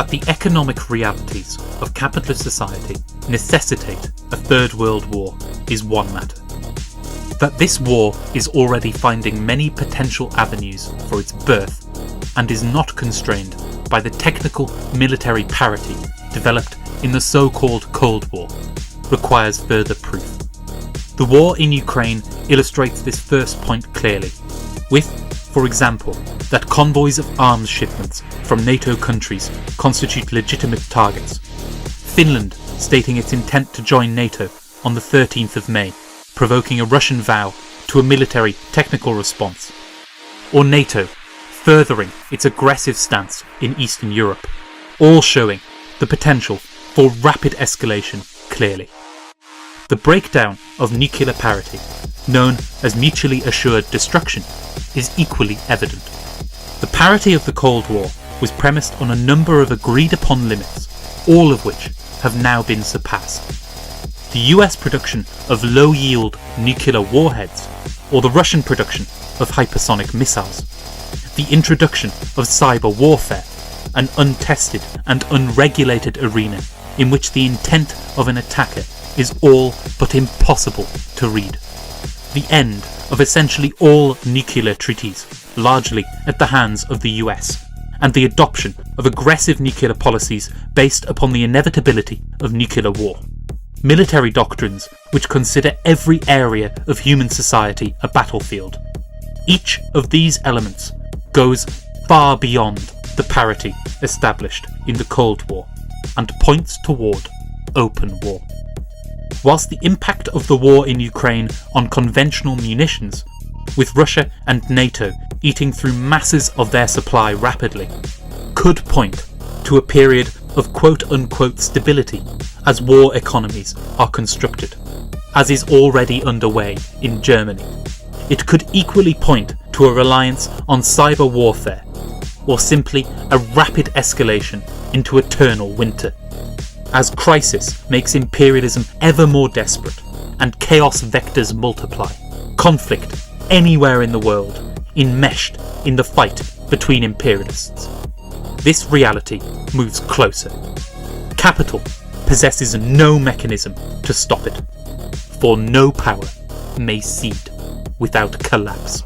that the economic realities of capitalist society necessitate a Third World War is one matter. That this war is already finding many potential avenues for its birth and is not constrained by the technical military parity developed in the so-called Cold War requires further proof. The war in Ukraine illustrates this first point clearly, with, for example, that convoys of arms shipments from NATO countries constitute legitimate targets, Finland stating its intent to join NATO on the 13th of May, provoking a Russian vow to a military technical response, or NATO furthering its aggressive stance in Eastern Europe, all showing the potential for rapid escalation clearly. The breakdown of nuclear parity, known as mutually assured destruction, is equally evident. The parity of the Cold War was premised on a number of agreed upon limits, all of which have now been surpassed. The US production of low-yield nuclear warheads, or the Russian production of hypersonic missiles, the introduction of cyber warfare, an untested and unregulated arena in which the intent of an attacker is all but impossible to read. The end of essentially all nuclear treaties, largely at the hands of the US, and the adoption of aggressive nuclear policies based upon the inevitability of nuclear war. Military doctrines which consider every area of human society a battlefield. Each of these elements goes far beyond the parity established in the Cold War and points toward open war. Whilst the impact of the war in Ukraine on conventional munitions, with Russia and NATO eating through masses of their supply rapidly, could point to a period of quote-unquote stability as war economies are constructed, as is already underway in Germany. It could equally point to a reliance on cyber warfare, or simply a rapid escalation into eternal winter, as crisis makes imperialism ever more desperate and chaos vectors multiply, conflict anywhere in the world enmeshed in the fight between imperialists. This reality moves closer. Capital possesses no mechanism to stop it, for no power may cede without collapse.